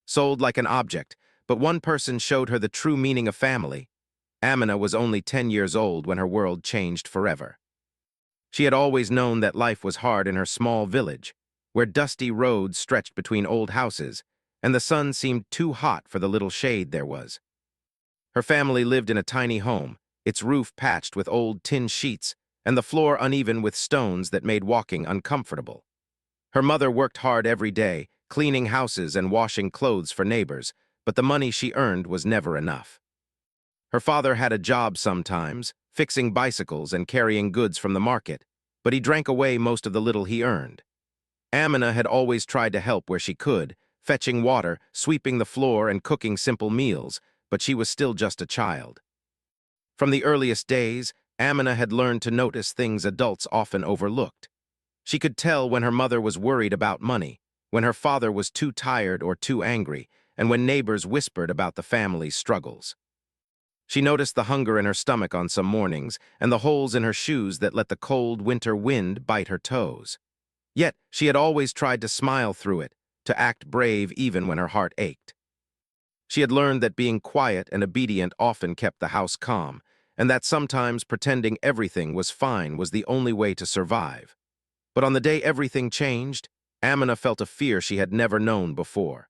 sold like an object, but one person showed her the true meaning of family. Amina was only 10 years old when her world changed forever. She had always known that life was hard in her small village, where dusty roads stretched between old houses, and the sun seemed too hot for the little shade there was. Her family lived in a tiny home, its roof patched with old tin sheets, and the floor uneven with stones that made walking uncomfortable. Her mother worked hard every day, cleaning houses and washing clothes for neighbors, but the money she earned was never enough. Her father had a job sometimes, fixing bicycles and carrying goods from the market, but he drank away most of the little he earned. Amina had always tried to help where she could, fetching water, sweeping the floor, and cooking simple meals, but she was still just a child. From the earliest days, Amina had learned to notice things adults often overlooked. She could tell when her mother was worried about money, when her father was too tired or too angry, and when neighbors whispered about the family's struggles. She noticed the hunger in her stomach on some mornings and the holes in her shoes that let the cold winter wind bite her toes. Yet she had always tried to smile through it, to act brave even when her heart ached. She had learned that being quiet and obedient often kept the house calm, and that sometimes pretending everything was fine was the only way to survive. But on the day everything changed, Amina felt a fear she had never known before.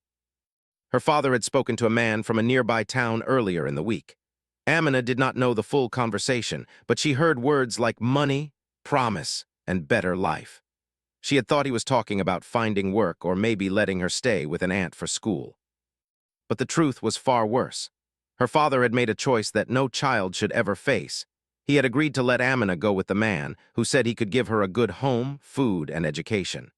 Her father had spoken to a man from a nearby town earlier in the week. Amina did not know the full conversation, but she heard words like money, promise, and better life. She had thought he was talking about finding work or maybe letting her stay with an aunt for school. But the truth was far worse. Her father had made a choice that no child should ever face. He had agreed to let Amina go with the man, who said he could give her a good home, food, and education.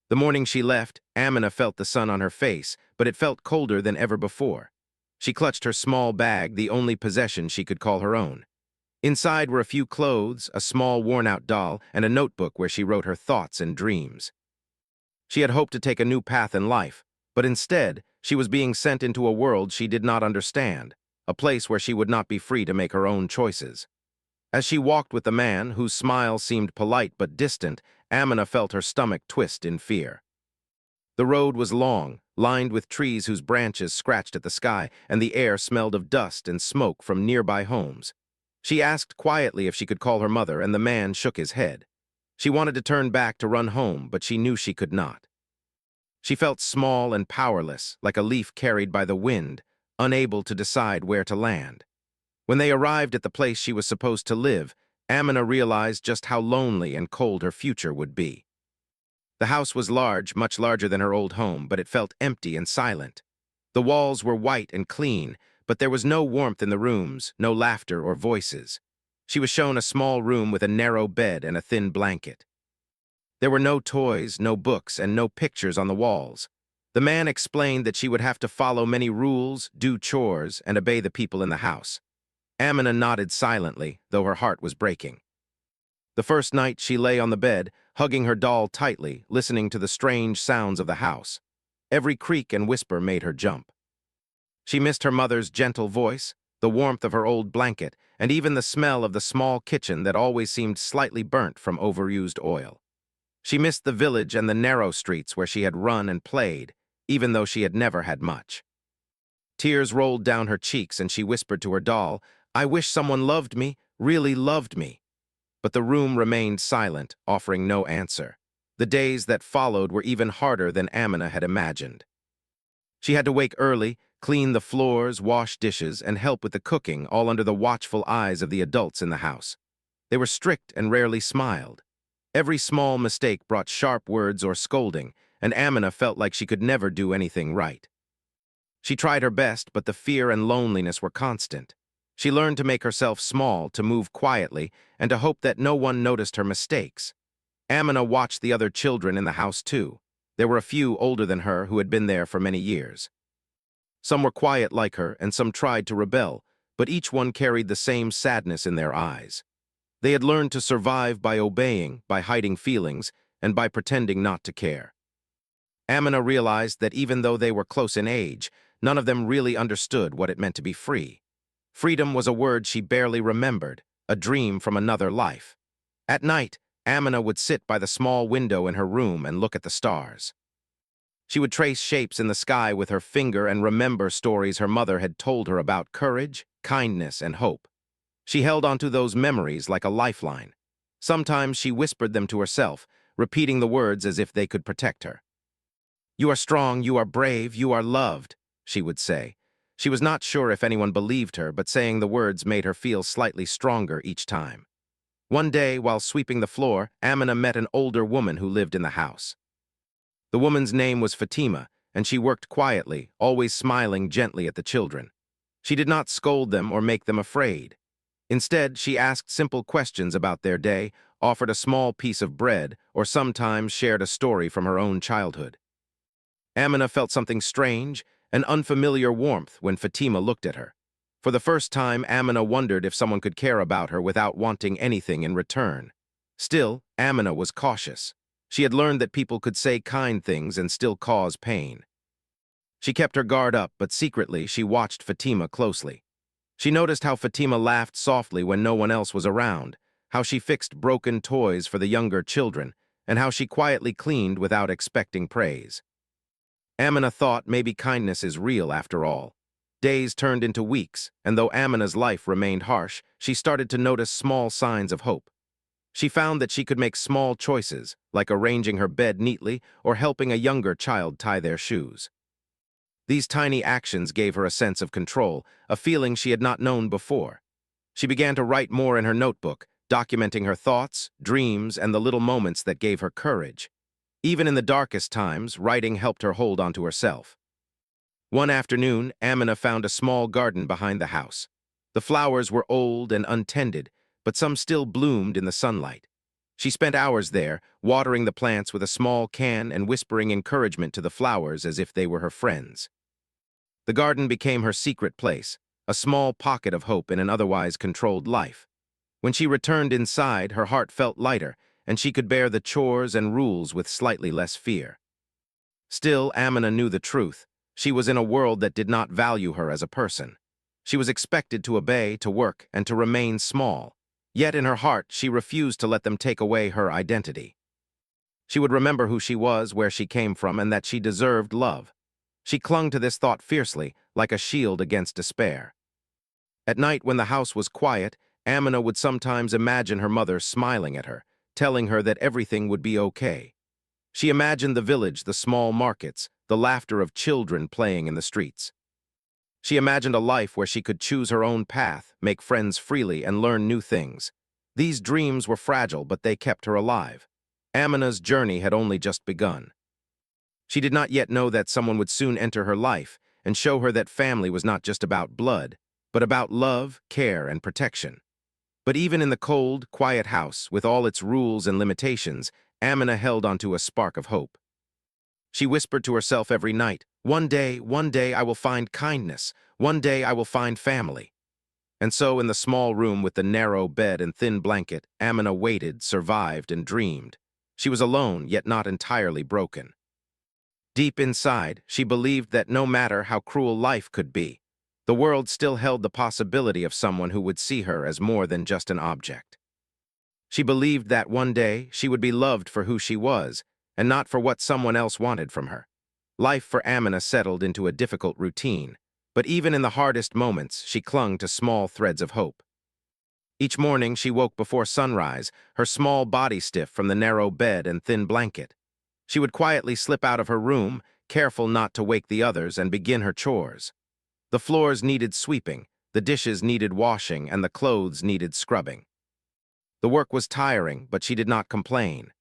The morning she left, Amina felt the sun on her face, but it felt colder than ever before. She clutched her small bag, the only possession she could call her own. Inside were a few clothes, a small worn-out doll, and a notebook where she wrote her thoughts and dreams. She had hoped to take a new path in life, but instead, she was being sent into a world she did not understand, a place where she would not be free to make her own choices. As she walked with the man, whose smile seemed polite but distant, Amina felt her stomach twist in fear. The road was long, lined with trees whose branches scratched at the sky, and the air smelled of dust and smoke from nearby homes. She asked quietly if she could call her mother, and the man shook his head. She wanted to turn back to run home, but she knew she could not. She felt small and powerless, like a leaf carried by the wind, unable to decide where to land. When they arrived at the place she was supposed to live, Amina realized just how lonely and cold her future would be. The house was large, much larger than her old home, but it felt empty and silent. The walls were white and clean, but there was no warmth in the rooms, no laughter or voices. She was shown a small room with a narrow bed and a thin blanket. There were no toys, no books, and no pictures on the walls. The man explained that she would have to follow many rules, do chores, and obey the people in the house. Amina nodded silently, though her heart was breaking. The first night she lay on the bed, hugging her doll tightly, listening to the strange sounds of the house. Every creak and whisper made her jump. She missed her mother's gentle voice, the warmth of her old blanket, and even the smell of the small kitchen that always seemed slightly burnt from overused oil. She missed the village and the narrow streets where she had run and played, even though she had never had much. Tears rolled down her cheeks and she whispered to her doll, "I wish someone loved me, really loved me." But the room remained silent, offering no answer. The days that followed were even harder than Amina had imagined. She had to wake early, clean the floors, wash dishes, and help with the cooking, all under the watchful eyes of the adults in the house. They were strict and rarely smiled. Every small mistake brought sharp words or scolding, and Amina felt like she could never do anything right. She tried her best, but the fear and loneliness were constant. She learned to make herself small, to move quietly, and to hope that no one noticed her mistakes. Amina watched the other children in the house too. There were a few older than her who had been there for many years. Some were quiet like her, and some tried to rebel, but each one carried the same sadness in their eyes. They had learned to survive by obeying, by hiding feelings, and by pretending not to care. Amina realized that even though they were close in age, none of them really understood what it meant to be free. Freedom was a word she barely remembered, a dream from another life. At night, Amina would sit by the small window in her room and look at the stars. She would trace shapes in the sky with her finger and remember stories her mother had told her about courage, kindness, and hope. She held onto those memories like a lifeline. Sometimes she whispered them to herself, repeating the words as if they could protect her. "You are strong, you are brave, you are loved," she would say. She was not sure if anyone believed her, but saying the words made her feel slightly stronger each time. One day, while sweeping the floor, Amina met an older woman who lived in the house. The woman's name was Fatima, and she worked quietly, always smiling gently at the children. She did not scold them or make them afraid. Instead, she asked simple questions about their day, offered a small piece of bread, or sometimes shared a story from her own childhood. Amina felt something strange, an unfamiliar warmth when Fatima looked at her. For the first time, Amina wondered if someone could care about her without wanting anything in return. Still, Amina was cautious. She had learned that people could say kind things and still cause pain. She kept her guard up, but secretly she watched Fatima closely. She noticed how Fatima laughed softly when no one else was around, how she fixed broken toys for the younger children, and how she quietly cleaned without expecting praise. Amina thought maybe kindness is real after all. Days turned into weeks, and though Amina's life remained harsh, she started to notice small signs of hope. She found that she could make small choices, like arranging her bed neatly or helping a younger child tie their shoes. These tiny actions gave her a sense of control, a feeling she had not known before. She began to write more in her notebook, documenting her thoughts, dreams, and the little moments that gave her courage. Even in the darkest times, writing helped her hold onto herself. One afternoon, Amina found a small garden behind the house. The flowers were old and untended, but some still bloomed in the sunlight. She spent hours there, watering the plants with a small can and whispering encouragement to the flowers as if they were her friends. The garden became her secret place, a small pocket of hope in an otherwise controlled life. When she returned inside, her heart felt lighter, and she could bear the chores and rules with slightly less fear. Still, Amina knew the truth. She was in a world that did not value her as a person. She was expected to obey, to work, and to remain small. Yet in her heart, she refused to let them take away her identity. She would remember who she was, where she came from, and that she deserved love. She clung to this thought fiercely, like a shield against despair. At night, when the house was quiet, Amina would sometimes imagine her mother smiling at her, telling her that everything would be okay. She imagined the village, the small markets, the laughter of children playing in the streets. She imagined a life where she could choose her own path, make friends freely, and learn new things. These dreams were fragile, but they kept her alive. Amina's journey had only just begun. She did not yet know that someone would soon enter her life and show her that family was not just about blood, but about love, care, and protection. But even in the cold, quiet house, with all its rules and limitations, Amina held onto a spark of hope. She whispered to herself every night, one day I will find kindness. One day I will find family." And so in the small room with the narrow bed and thin blanket, Amina waited, survived, and dreamed. She was alone, yet not entirely broken. Deep inside, she believed that no matter how cruel life could be, the world still held the possibility of someone who would see her as more than just an object. She believed that one day she would be loved for who she was, and not for what someone else wanted from her. Life for Amina settled into a difficult routine, but even in the hardest moments, she clung to small threads of hope. Each morning, she woke before sunrise, her small body stiff from the narrow bed and thin blanket. She would quietly slip out of her room, careful not to wake the others, and begin her chores. The floors needed sweeping, the dishes needed washing, and the clothes needed scrubbing. The work was tiring, but she did not complain.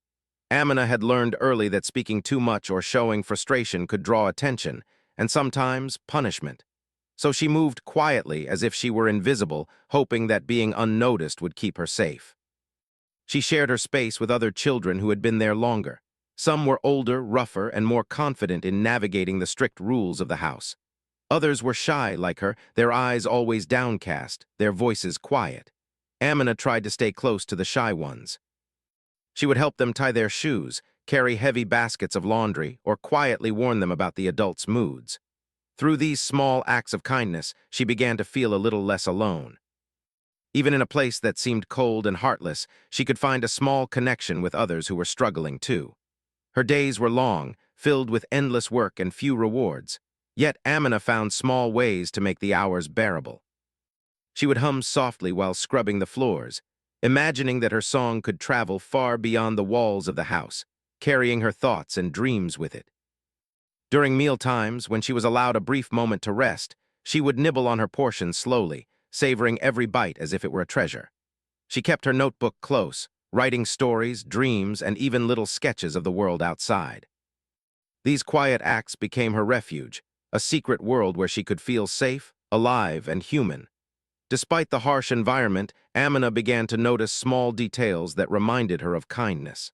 Amina had learned early that speaking too much or showing frustration could draw attention, and sometimes punishment. So she moved quietly as if she were invisible, hoping that being unnoticed would keep her safe. She shared her space with other children who had been there longer. Some were older, rougher, and more confident in navigating the strict rules of the house. Others were shy like her, their eyes always downcast, their voices quiet. Amina tried to stay close to the shy ones. She would help them tie their shoes, carry heavy baskets of laundry, or quietly warn them about the adults' moods. Through these small acts of kindness, she began to feel a little less alone. Even in a place that seemed cold and heartless, she could find a small connection with others who were struggling too. Her days were long, filled with endless work and few rewards. Yet Amina found small ways to make the hours bearable. She would hum softly while scrubbing the floors, imagining that her song could travel far beyond the walls of the house, carrying her thoughts and dreams with it. During meal times, when she was allowed a brief moment to rest, she would nibble on her portions slowly, savoring every bite as if it were a treasure. She kept her notebook close, writing stories, dreams, and even little sketches of the world outside. These quiet acts became her refuge, a secret world where she could feel safe, alive, and human. Despite the harsh environment, Amina began to notice small details that reminded her of kindness.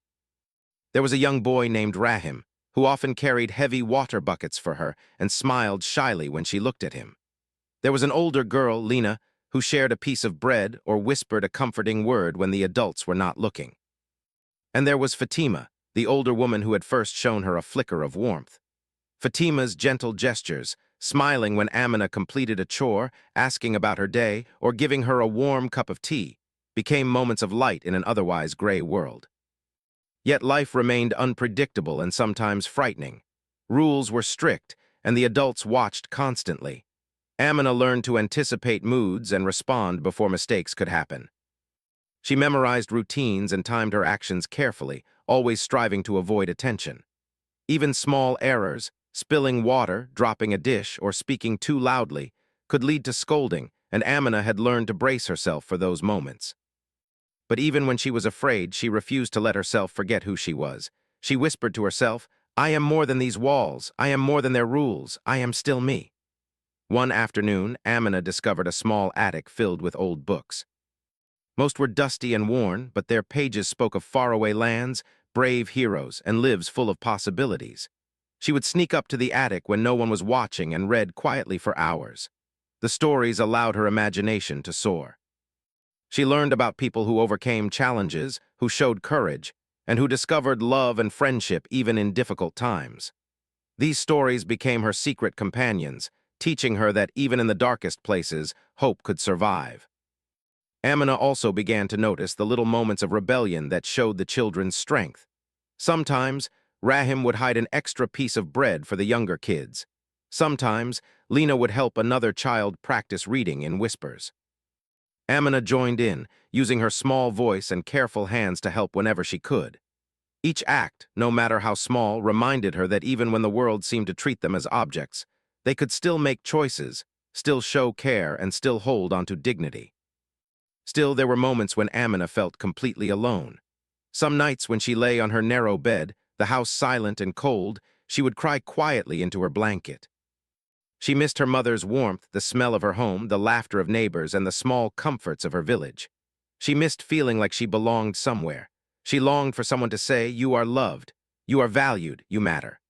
There was a young boy named Rahim, who often carried heavy water buckets for her and smiled shyly when she looked at him. There was an older girl, Lena, who shared a piece of bread or whispered a comforting word when the adults were not looking. And there was Fatima, the older woman who had first shown her a flicker of warmth. Fatima's gentle gestures, smiling when Amina completed a chore, asking about her day, or giving her a warm cup of tea, became moments of light in an otherwise gray world. Yet life remained unpredictable and sometimes frightening. Rules were strict, and the adults watched constantly. Amina learned to anticipate moods and respond before mistakes could happen. She memorized routines and timed her actions carefully, always striving to avoid attention. Even small errors, spilling water, dropping a dish, or speaking too loudly, could lead to scolding, and Amina had learned to brace herself for those moments. But even when she was afraid, she refused to let herself forget who she was. She whispered to herself, "I am more than these walls. I am more than their rules. I am still me." One afternoon, Amina discovered a small attic filled with old books. Most were dusty and worn, but their pages spoke of faraway lands, brave heroes, and lives full of possibilities. She would sneak up to the attic when no one was watching and read quietly for hours. The stories allowed her imagination to soar. She learned about people who overcame challenges, who showed courage, and who discovered love and friendship even in difficult times. These stories became her secret companions, teaching her that even in the darkest places, hope could survive. Amina also began to notice the little moments of rebellion that showed the children's strength. Sometimes, Rahim would hide an extra piece of bread for the younger kids. Sometimes, Lena would help another child practice reading in whispers. Amina joined in, using her small voice and careful hands to help whenever she could. Each act, no matter how small, reminded her that even when the world seemed to treat them as objects, they could still make choices, still show care, and still hold onto dignity. Still, there were moments when Amina felt completely alone. Some nights when she lay on her narrow bed, the house silent and cold, she would cry quietly into her blanket. She missed her mother's warmth, the smell of her home, the laughter of neighbors, and the small comforts of her village. She missed feeling like she belonged somewhere. She longed for someone to say, "You are loved, you are valued, you matter."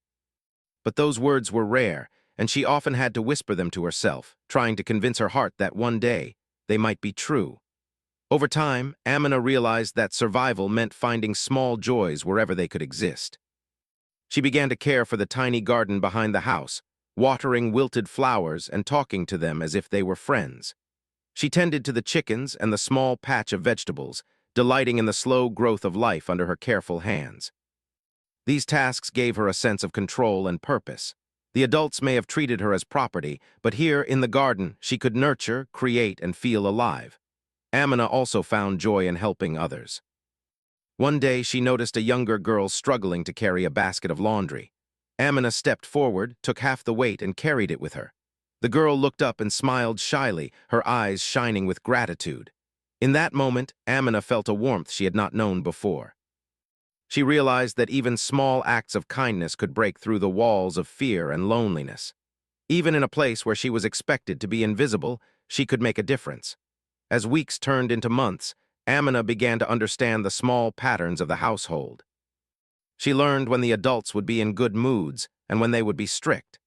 But those words were rare, and she often had to whisper them to herself, trying to convince her heart that one day they might be true. Over time, Amina realized that survival meant finding small joys wherever they could exist. She began to care for the tiny garden behind the house, watering wilted flowers and talking to them as if they were friends. She tended to the chickens and the small patch of vegetables, delighting in the slow growth of life under her careful hands. These tasks gave her a sense of control and purpose. The adults may have treated her as property, but here in the garden, she could nurture, create, and feel alive. Amina also found joy in helping others. One day, she noticed a younger girl struggling to carry a basket of laundry. Amina stepped forward, took half the weight, and carried it with her. The girl looked up and smiled shyly, her eyes shining with gratitude. In that moment, Amina felt a warmth she had not known before. She realized that even small acts of kindness could break through the walls of fear and loneliness. Even in a place where she was expected to be invisible, she could make a difference. As weeks turned into months, Amina began to understand the small patterns of the household. She learned when the adults would be in good moods and when they would be strict.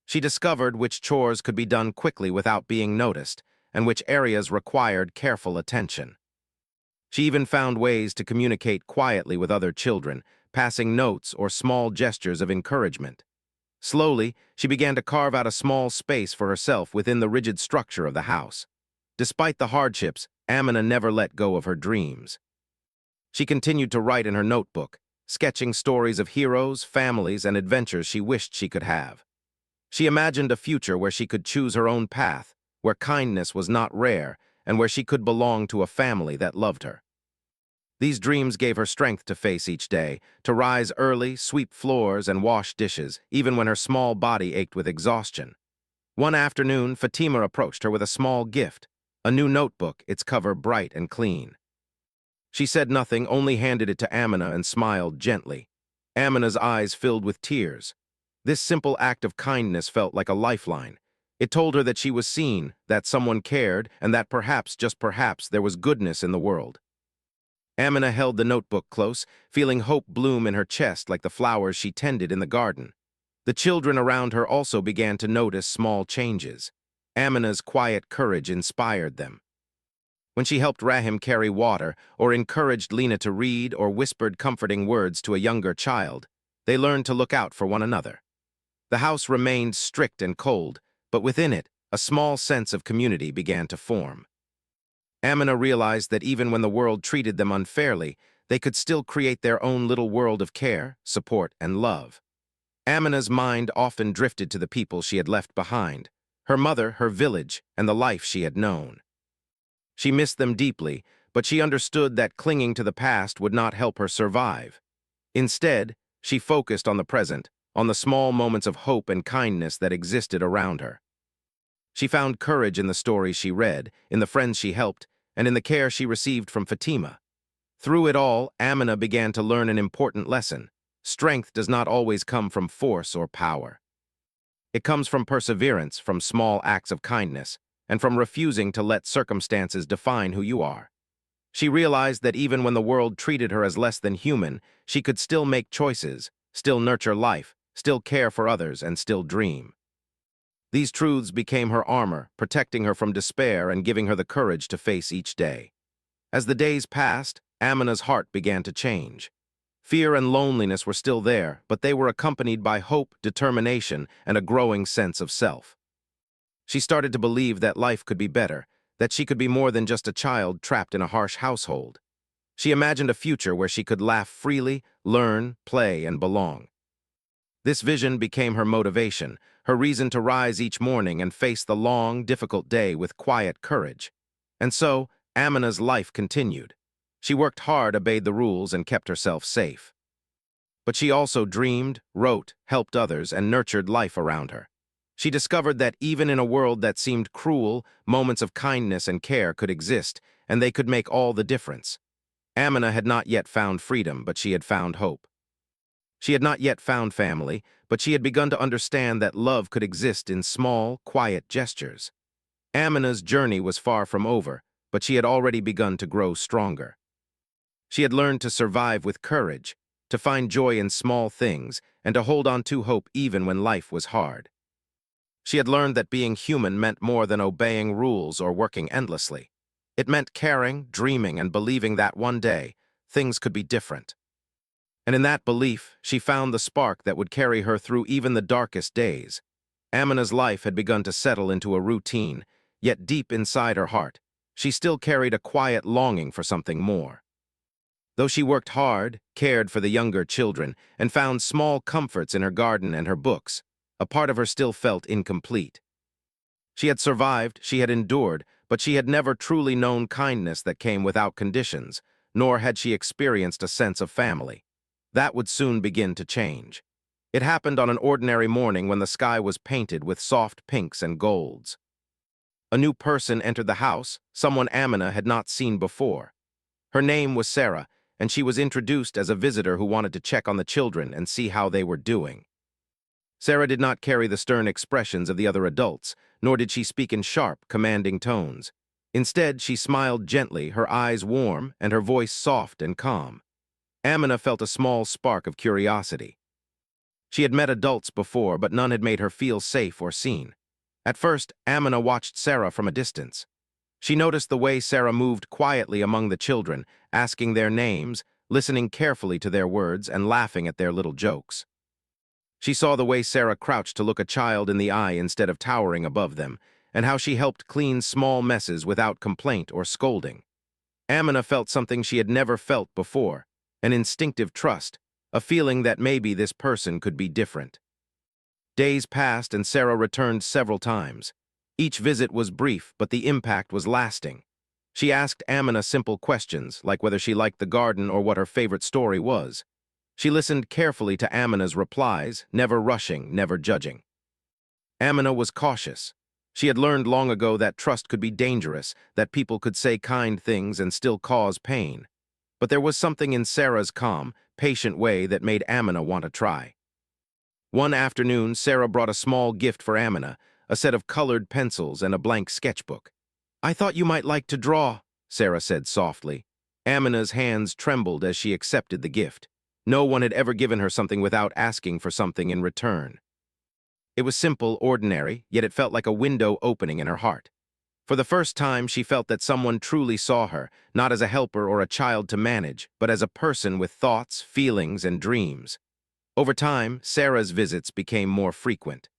She discovered which chores could be done quickly without being noticed, and which areas required careful attention. She even found ways to communicate quietly with other children, passing notes or small gestures of encouragement. Slowly, she began to carve out a small space for herself within the rigid structure of the house. Despite the hardships, Amina never let go of her dreams. She continued to write in her notebook, sketching stories of heroes, families, and adventures she wished she could have. She imagined a future where she could choose her own path, where kindness was not rare, and where she could belong to a family that loved her. These dreams gave her strength to face each day, to rise early, sweep floors, and wash dishes, even when her small body ached with exhaustion. One afternoon, Fatima approached her with a small gift, a new notebook, its cover bright and clean. She said nothing, only handed it to Amina and smiled gently. Amina's eyes filled with tears. This simple act of kindness felt like a lifeline. It told her that she was seen, that someone cared, and that perhaps, just perhaps, there was goodness in the world. Amina held the notebook close, feeling hope bloom in her chest like the flowers she tended in the garden. The children around her also began to notice small changes. Amina's quiet courage inspired them. When she helped Rahim carry water, or encouraged Lena to read, or whispered comforting words to a younger child, they learned to look out for one another. The house remained strict and cold, but within it, a small sense of community began to form. Amina realized that even when the world treated them unfairly, they could still create their own little world of care, support, and love. Amina's mind often drifted to the people she had left behind, her mother, her village, and the life she had known. She missed them deeply, but she understood that clinging to the past would not help her survive. Instead, she focused on the present, on the small moments of hope and kindness that existed around her. She found courage in the stories she read, in the friends she helped, and in the care she received from Fatima. Through it all, Amina began to learn an important lesson. Strength does not always come from force or power. It comes from perseverance, from small acts of kindness, and from refusing to let circumstances define who you are. She realized that even when the world treated her as less than human, she could still make choices, still nurture life, still care for others, and still dream. These truths became her armor, protecting her from despair and giving her the courage to face each day. As the days passed, Amina's heart began to change. Fear and loneliness were still there, but they were accompanied by hope, determination, and a growing sense of self. She started to believe that life could be better, that she could be more than just a child trapped in a harsh household. She imagined a future where she could laugh freely, learn, play, and belong. This vision became her motivation, her reason to rise each morning and face the long, difficult day with quiet courage. And so, Amina's life continued. She worked hard, obeyed the rules, and kept herself safe. But she also dreamed, wrote, helped others, and nurtured life around her. She discovered that even in a world that seemed cruel, moments of kindness and care could exist, and they could make all the difference. Amina had not yet found freedom, but she had found hope. She had not yet found family, but she had begun to understand that love could exist in small, quiet gestures. Amina's journey was far from over, but she had already begun to grow stronger. She had learned to survive with courage, to find joy in small things, and to hold on to hope even when life was hard. She had learned that being human meant more than obeying rules or working endlessly. It meant caring, dreaming, and believing that one day, things could be different. And in that belief, she found the spark that would carry her through even the darkest days. Amina's life had begun to settle into a routine, yet deep inside her heart, she still carried a quiet longing for something more. Though she worked hard, cared for the younger children, and found small comforts in her garden and her books, a part of her still felt incomplete. She had survived, she had endured, but she had never truly known kindness that came without conditions, nor had she experienced a sense of family. That would soon begin to change. It happened on an ordinary morning when the sky was painted with soft pinks and golds. A new person entered the house, someone Amina had not seen before. Her name was Sarah, and she was introduced as a visitor who wanted to check on the children and see how they were doing. Sarah did not carry the stern expressions of the other adults, nor did she speak in sharp, commanding tones. Instead, she smiled gently, her eyes warm and her voice soft and calm. Amina felt a small spark of curiosity. She had met adults before, but none had made her feel safe or seen. At first, Amina watched Sarah from a distance. She noticed the way Sarah moved quietly among the children, asking their names, listening carefully to their words, and laughing at their little jokes. She saw the way Sarah crouched to look a child in the eye instead of towering above them, and how she helped clean small messes without complaint or scolding. Amina felt something she had never felt before, an instinctive trust, a feeling that maybe this person could be different. Days passed and Sarah returned several times. Each visit was brief, but the impact was lasting. She asked Amina simple questions, like whether she liked the garden or what her favorite story was. She listened carefully to Amina's replies, never rushing, never judging. Amina was cautious. She had learned long ago that trust could be dangerous, that people could say kind things and still cause pain. But there was something in Sarah's calm, patient way that made Amina want to try. One afternoon, Sarah brought a small gift for Amina, a set of colored pencils and a blank sketchbook. "I thought you might like to draw," Sarah said softly. Amina's hands trembled as she accepted the gift. No one had ever given her something without asking for something in return. It was simple, ordinary, yet it felt like a window opening in her heart. For the first time, she felt that someone truly saw her, not as a helper or a child to manage, but as a person with thoughts, feelings, and dreams. Over time, Sarah's visits became more frequent.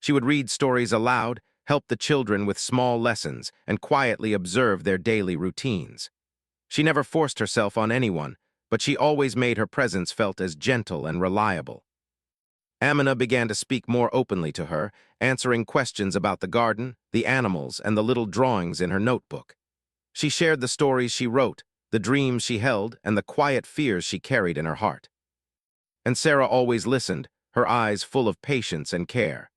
She would read stories aloud, help the children with small lessons, and quietly observe their daily routines. She never forced herself on anyone, but she always made her presence felt as gentle and reliable. Amina began to speak more openly to her, answering questions about the garden, the animals, and the little drawings in her notebook. She shared the stories she wrote, the dreams she held, and the quiet fears she carried in her heart. And Sarah always listened, her eyes full of patience and care.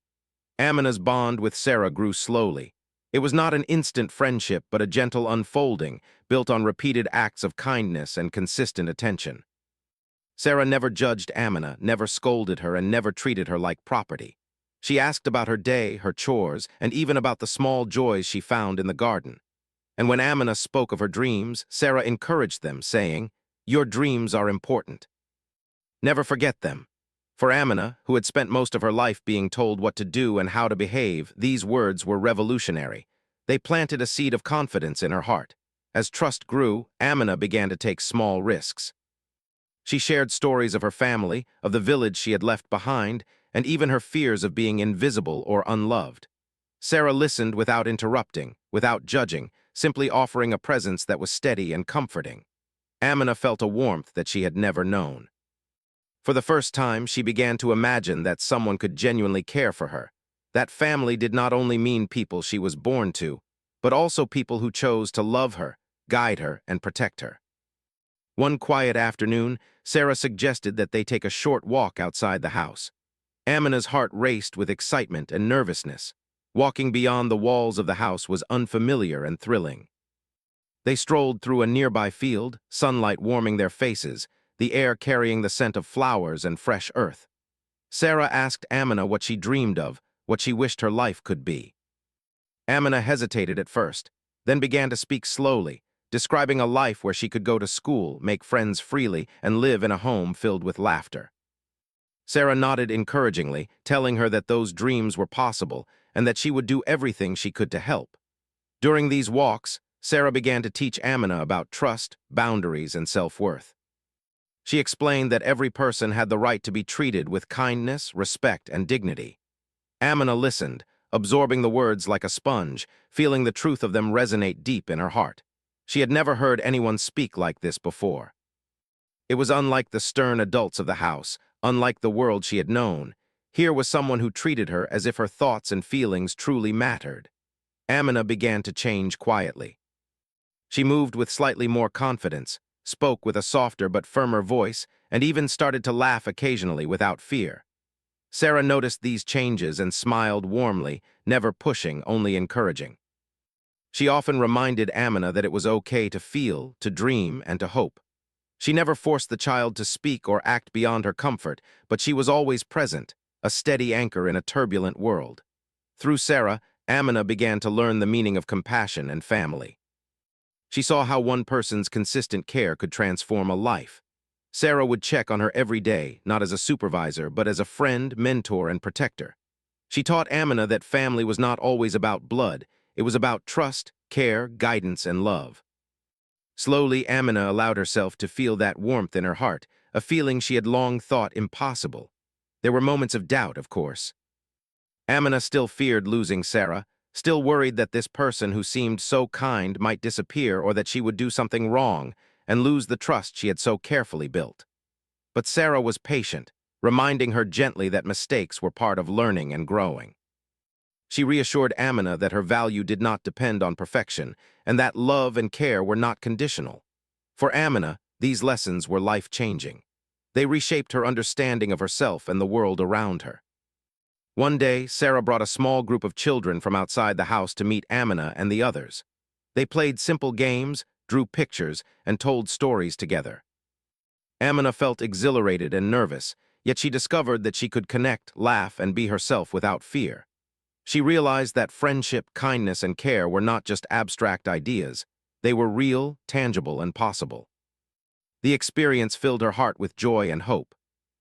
Amina's bond with Sarah grew slowly. It was not an instant friendship, but a gentle unfolding, built on repeated acts of kindness and consistent attention. Sarah never judged Amina, never scolded her, and never treated her like property. She asked about her day, her chores, and even about the small joys she found in the garden. And when Amina spoke of her dreams, Sarah encouraged them, saying, "Your dreams are important. Never forget them." For Amina, who had spent most of her life being told what to do and how to behave, these words were revolutionary. They planted a seed of confidence in her heart. As trust grew, Amina began to take small risks. She shared stories of her family, of the village she had left behind, and even her fears of being invisible or unloved. Sarah listened without interrupting, without judging, simply offering a presence that was steady and comforting. Amina felt a warmth that she had never known. For the first time, she began to imagine that someone could genuinely care for her. That family did not only mean people she was born to, but also people who chose to love her, guide her, and protect her. One quiet afternoon, Sarah suggested that they take a short walk outside the house. Amina's heart raced with excitement and nervousness. Walking beyond the walls of the house was unfamiliar and thrilling. They strolled through a nearby field, sunlight warming their faces, the air carrying the scent of flowers and fresh earth. Sarah asked Amina what she dreamed of, what she wished her life could be. Amina hesitated at first, then began to speak slowly, describing a life where she could go to school, make friends freely, and live in a home filled with laughter. Sarah nodded encouragingly, telling her that those dreams were possible and that she would do everything she could to help. During these walks, Sarah began to teach Amina about trust, boundaries, and self-worth. She explained that every person had the right to be treated with kindness, respect, and dignity. Amina listened, absorbing the words like a sponge, feeling the truth of them resonate deep in her heart. She had never heard anyone speak like this before. It was unlike the stern adults of the house, unlike the world she had known. Here was someone who treated her as if her thoughts and feelings truly mattered. Amina began to change quietly. She moved with slightly more confidence, spoke with a softer but firmer voice, and even started to laugh occasionally without fear. Sarah noticed these changes and smiled warmly, never pushing, only encouraging. She often reminded Amina that it was okay to feel, to dream, and to hope. She never forced the child to speak or act beyond her comfort, but she was always present, a steady anchor in a turbulent world. Through Sarah, Amina began to learn the meaning of compassion and family. She saw how one person's consistent care could transform a life. Sarah would check on her every day, not as a supervisor, but as a friend, mentor, and protector. She taught Amina that family was not always about blood. It was about trust, care, guidance, and love. Slowly, Amina allowed herself to feel that warmth in her heart, a feeling she had long thought impossible. There were moments of doubt, of course. Amina still feared losing Sarah, still worried that this person who seemed so kind might disappear or that she would do something wrong and lose the trust she had so carefully built. But Sarah was patient, reminding her gently that mistakes were part of learning and growing. She reassured Amina that her value did not depend on perfection and that love and care were not conditional. For Amina, these lessons were life-changing. They reshaped her understanding of herself and the world around her. One day, Sarah brought a small group of children from outside the house to meet Amina and the others. They played simple games, drew pictures, and told stories together. Amina felt exhilarated and nervous, yet she discovered that she could connect, laugh, and be herself without fear. She realized that friendship, kindness, and care were not just abstract ideas. They were real, tangible, and possible. The experience filled her heart with joy and hope.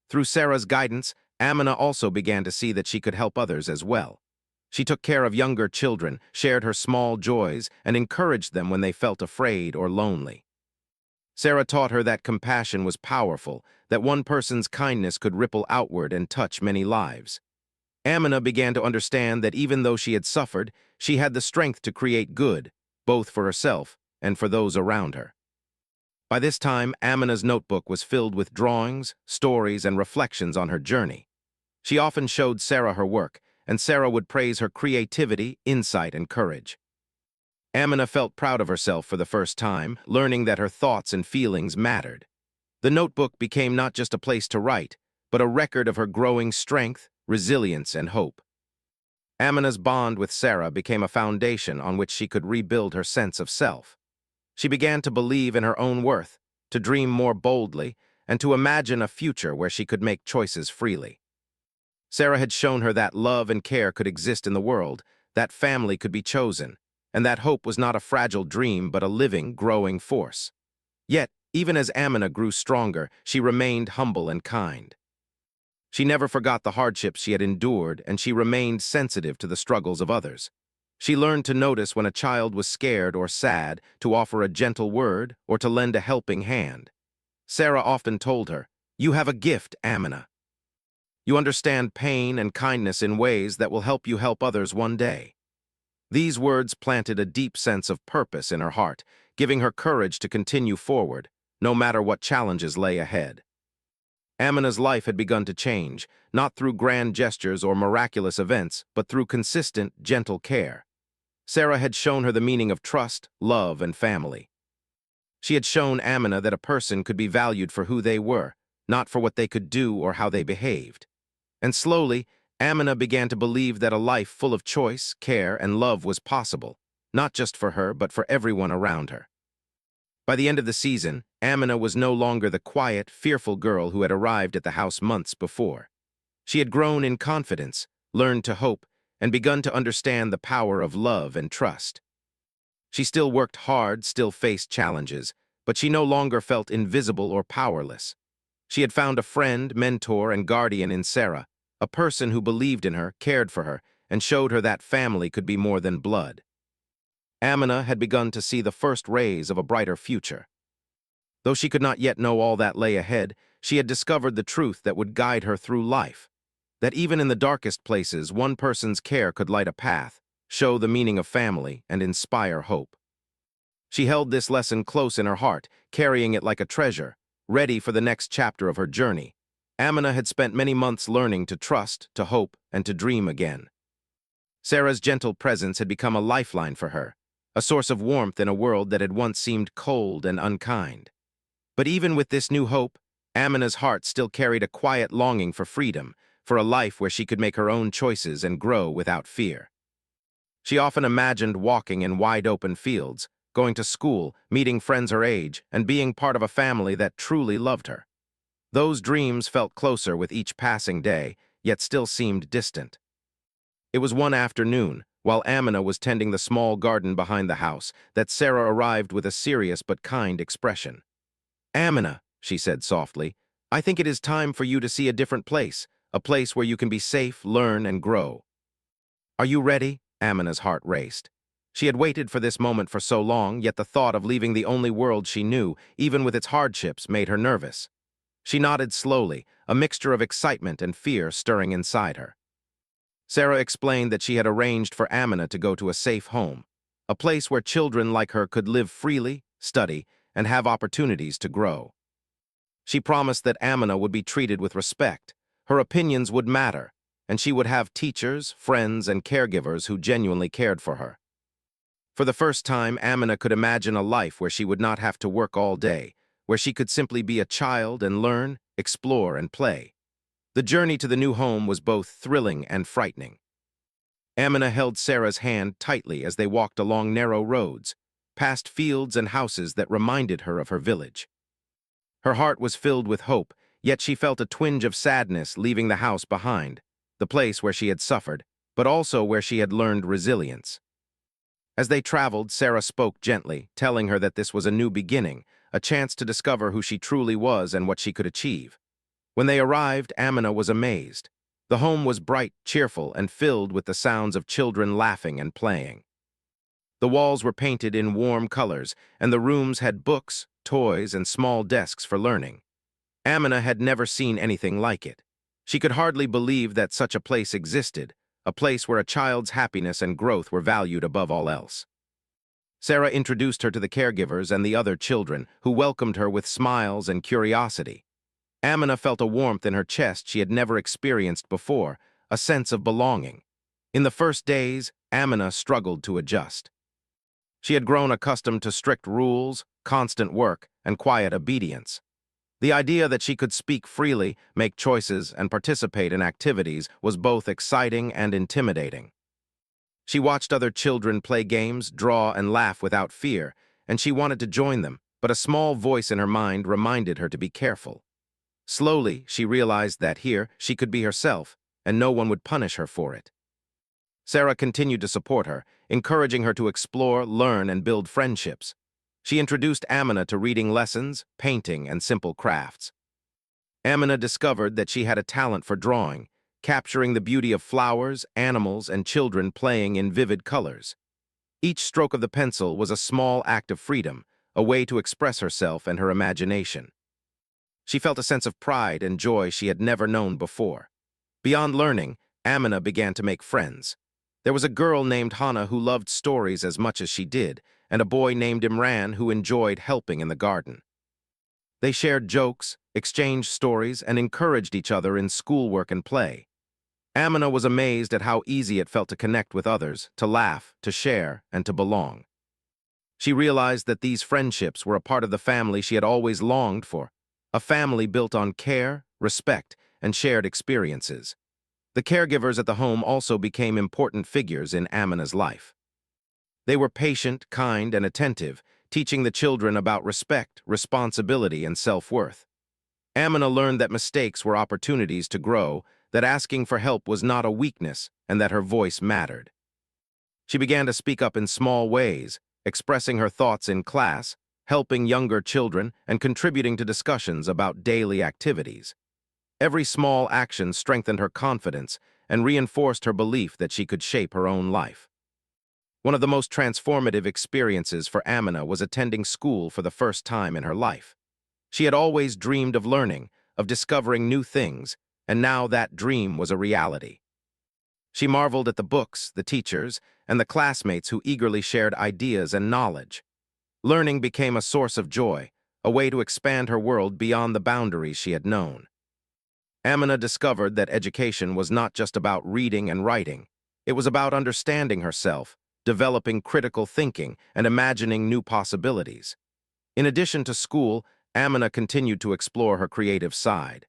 Through Sarah's guidance, Amina also began to see that she could help others as well. She took care of younger children, shared her small joys, and encouraged them when they felt afraid or lonely. Sarah taught her that compassion was powerful, that one person's kindness could ripple outward and touch many lives. Amina began to understand that even though she had suffered, she had the strength to create good, both for herself and for those around her. By this time, Amina's notebook was filled with drawings, stories, and reflections on her journey. She often showed Sarah her work, and Sarah would praise her creativity, insight, and courage. Amina felt proud of herself for the first time, learning that her thoughts and feelings mattered. The notebook became not just a place to write, but a record of her growing strength, resilience, and hope. Amina's bond with Sarah became a foundation on which she could rebuild her sense of self. She began to believe in her own worth, to dream more boldly, and to imagine a future where she could make choices freely. Sarah had shown her that love and care could exist in the world, that family could be chosen, and that hope was not a fragile dream but a living, growing force. Yet, even as Amina grew stronger, she remained humble and kind. She never forgot the hardships she had endured, and she remained sensitive to the struggles of others. She learned to notice when a child was scared or sad, to offer a gentle word, or to lend a helping hand. Sarah often told her, "You have a gift, Amina. You understand pain and kindness in ways that will help you help others one day." These words planted a deep sense of purpose in her heart, giving her courage to continue forward, no matter what challenges lay ahead. Amina's life had begun to change, not through grand gestures or miraculous events, but through consistent, gentle care. Sarah had shown her the meaning of trust, love, and family. She had shown Amina that a person could be valued for who they were, not for what they could do or how they behaved. And slowly, Amina began to believe that a life full of choice, care, and love was possible, not just for her, but for everyone around her. By the end of the season, Amina was no longer the quiet, fearful girl who had arrived at the house months before. She had grown in confidence, learned to hope, and begun to understand the power of love and trust. She still worked hard, still faced challenges, but she no longer felt invisible or powerless. She had found a friend, mentor, and guardian in Sarah, a person who believed in her, cared for her, and showed her that family could be more than blood. Amina had begun to see the first rays of a brighter future. Though she could not yet know all that lay ahead, she had discovered the truth that would guide her through life. That even in the darkest places, one person's care could light a path, show the meaning of family, and inspire hope. She held this lesson close in her heart, carrying it like a treasure, ready for the next chapter of her journey. Amina had spent many months learning to trust, to hope, and to dream again. Sarah's gentle presence had become a lifeline for her, a source of warmth in a world that had once seemed cold and unkind. But even with this new hope, Amina's heart still carried a quiet longing for freedom, for a life where she could make her own choices and grow without fear. She often imagined walking in wide-open fields, going to school, meeting friends her age, and being part of a family that truly loved her. Those dreams felt closer with each passing day, yet still seemed distant. It was one afternoon, while Amina was tending the small garden behind the house, that Sarah arrived with a serious but kind expression. "Amina," she said softly, "I think it is time for you to see a different place, a place where you can be safe, learn, and grow." "Are you ready?" Amina's heart raced. She had waited for this moment for so long, yet the thought of leaving the only world she knew, even with its hardships, made her nervous. She nodded slowly, a mixture of excitement and fear stirring inside her. Sarah explained that she had arranged for Amina to go to a safe home, a place where children like her could live freely, study, and have opportunities to grow. She promised that Amina would be treated with respect, her opinions would matter, and she would have teachers, friends, and caregivers who genuinely cared for her. For the first time, Amina could imagine a life where she would not have to work all day, where she could simply be a child and learn, explore, and play. The journey to the new home was both thrilling and frightening. Amina held Sarah's hand tightly as they walked along narrow roads, past fields and houses that reminded her of her village. Her heart was filled with hope, yet she felt a twinge of sadness leaving the house behind, the place where she had suffered, but also where she had learned resilience. As they traveled, Sarah spoke gently, telling her that this was a new beginning, a chance to discover who she truly was and what she could achieve. When they arrived, Amina was amazed. The home was bright, cheerful, and filled with the sounds of children laughing and playing. The walls were painted in warm colors, and the rooms had books, toys, and small desks for learning. Amina had never seen anything like it. She could hardly believe that such a place existed, a place where a child's happiness and growth were valued above all else. Sarah introduced her to the caregivers and the other children, who welcomed her with smiles and curiosity. Amina felt a warmth in her chest she had never experienced before, a sense of belonging. In the first days, Amina struggled to adjust. She had grown accustomed to strict rules, constant work, and quiet obedience. The idea that she could speak freely, make choices, and participate in activities was both exciting and intimidating. She watched other children play games, draw, and laugh without fear, and she wanted to join them, but a small voice in her mind reminded her to be careful. Slowly, she realized that here she could be herself, and no one would punish her for it. Sarah continued to support her, encouraging her to explore, learn, and build friendships. She introduced Amina to reading lessons, painting, and simple crafts. Amina discovered that she had a talent for drawing, capturing the beauty of flowers, animals, and children playing in vivid colors. Each stroke of the pencil was a small act of freedom, a way to express herself and her imagination. She felt a sense of pride and joy she had never known before. Beyond learning, Amina began to make friends. There was a girl named Hannah who loved stories as much as she did, and a boy named Imran who enjoyed helping in the garden. They shared jokes, exchanged stories, and encouraged each other in schoolwork and play. Amina was amazed at how easy it felt to connect with others, to laugh, to share, and to belong. She realized that these friendships were a part of the family she had always longed for, a family built on care, respect, and shared experiences. The caregivers at the home also became important figures in Amina's life. They were patient, kind, and attentive, teaching the children about respect, responsibility, and self-worth. Amina learned that mistakes were opportunities to grow, that asking for help was not a weakness, and that her voice mattered. She began to speak up in small ways, expressing her thoughts in class, helping younger children, and contributing to discussions about daily activities. Every small action strengthened her confidence and reinforced her belief that she could shape her own life. One of the most transformative experiences for Amina was attending school for the first time in her life. She had always dreamed of learning, of discovering new things, and now that dream was a reality. She marveled at the books, the teachers, and the classmates who eagerly shared ideas and knowledge. Learning became a source of joy, a way to expand her world beyond the boundaries she had known. Amina discovered that education was not just about reading and writing. It was about understanding herself, developing critical thinking, and imagining new possibilities. In addition to school, Amina continued to explore her creative side.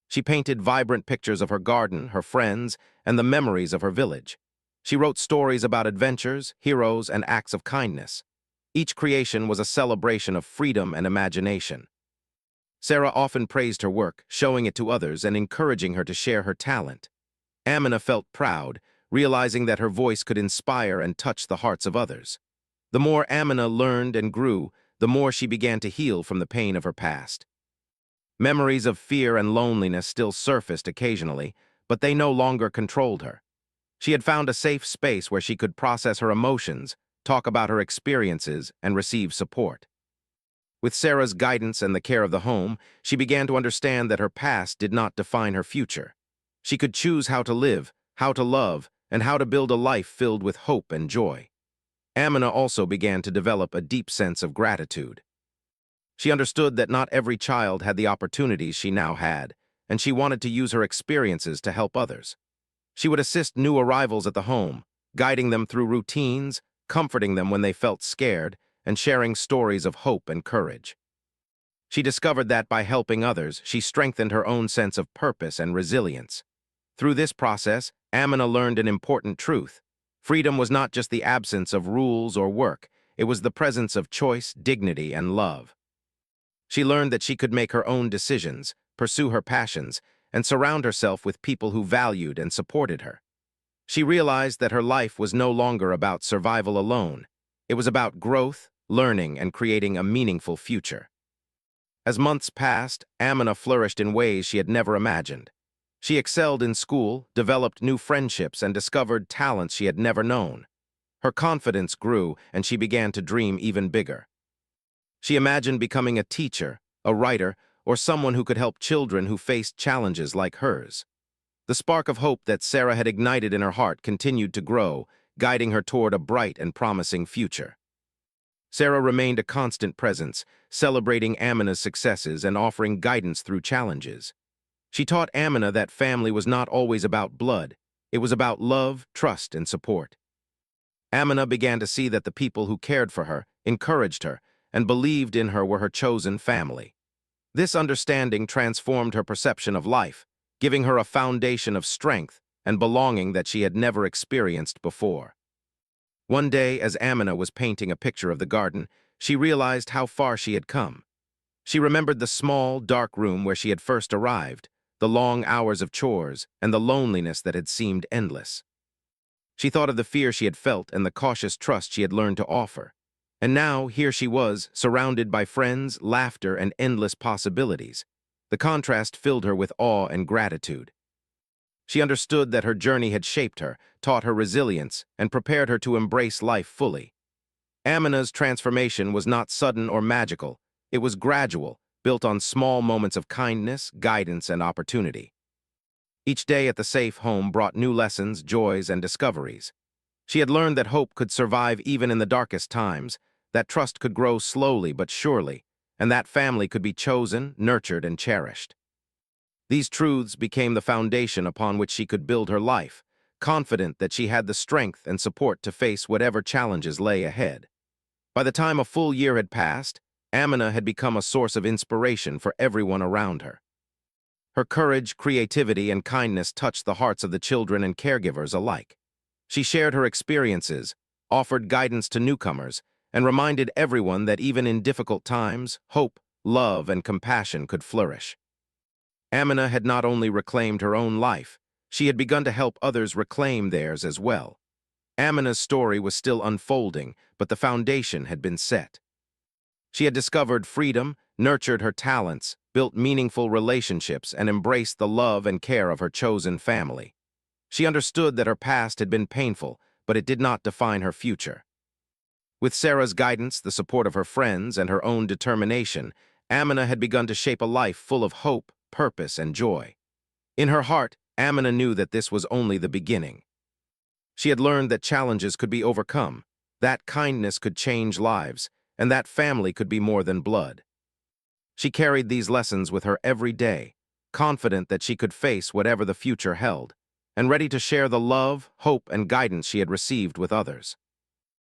She painted vibrant pictures of her garden, her friends, and the memories of her village. She wrote stories about adventures, heroes, and acts of kindness. Each creation was a celebration of freedom and imagination. Sarah often praised her work, showing it to others and encouraging her to share her talent. Amina felt proud, realizing that her voice could inspire and touch the hearts of others. The more Amina learned and grew, the more she began to heal from the pain of her past. Memories of fear and loneliness still surfaced occasionally, but they no longer controlled her. She had found a safe space where she could process her emotions, talk about her experiences, and receive support. With Sarah's guidance and the care of the home, she began to understand that her past did not define her future. She could choose how to live, how to love, and how to build a life filled with hope and joy. Amina also began to develop a deep sense of gratitude. She understood that not every child had the opportunities she now had, and she wanted to use her experiences to help others. She would assist new arrivals at the home, guiding them through routines, comforting them when they felt scared, and sharing stories of hope and courage. She discovered that by helping others, she strengthened her own sense of purpose and resilience. Through this process, Amina learned an important truth. Freedom was not just the absence of rules or work, it was the presence of choice, dignity, and love. She learned that she could make her own decisions, pursue her passions, and surround herself with people who valued and supported her. She realized that her life was no longer about survival alone. It was about growth, learning, and creating a meaningful future. As months passed, Amina flourished in ways she had never imagined. She excelled in school, developed new friendships, and discovered talents she had never known. Her confidence grew, and she began to dream even bigger. She imagined becoming a teacher, a writer, or someone who could help children who faced challenges like hers. The spark of hope that Sarah had ignited in her heart continued to grow, guiding her toward a bright and promising future. Sarah remained a constant presence, celebrating Amina's successes and offering guidance through challenges. She taught Amina that family was not always about blood. It was about love, trust, and support. Amina began to see that the people who cared for her, encouraged her, and believed in her were her chosen family. This understanding transformed her perception of life, giving her a foundation of strength and belonging that she had never experienced before. One day, as Amina was painting a picture of the garden, she realized how far she had come. She remembered the small, dark room where she had first arrived, the long hours of chores, and the loneliness that had seemed endless. She thought of the fear she had felt and the cautious trust she had learned to offer. And now, here she was, surrounded by friends, laughter, and endless possibilities. The contrast filled her with awe and gratitude. She understood that her journey had shaped her, taught her resilience, and prepared her to embrace life fully. Amina's transformation was not sudden or magical. It was gradual, built on small moments of kindness, guidance, and opportunity. Each day at the safe home brought new lessons, joys, and discoveries. She had learned that hope could survive even in the darkest times, that trust could grow slowly but surely, and that family could be chosen, nurtured, and cherished. These truths became the foundation upon which she could build her life, confident that she had the strength and support to face whatever challenges lay ahead. By the time a full year had passed, Amina had become a source of inspiration for everyone around her. Her courage, creativity, and kindness touched the hearts of the children and caregivers alike. She shared her experiences, offered guidance to newcomers, and reminded everyone that even in difficult times, hope, love, and compassion could flourish. Amina had not only reclaimed her own life, she had begun to help others reclaim theirs as well. Amina's story was still unfolding, but the foundation had been set. She had discovered freedom, nurtured her talents, built meaningful relationships, and embraced the love and care of her chosen family. She understood that her past had been painful, but it did not define her future. With Sarah's guidance, the support of her friends, and her own determination, Amina had begun to shape a life full of hope, purpose, and joy. In her heart, Amina knew that this was only the beginning. She had learned that challenges could be overcome, that kindness could change lives, and that family could be more than blood. She carried these lessons with her every day, confident that she could face whatever the future held, and ready to share the love, hope, and guidance she had received with others.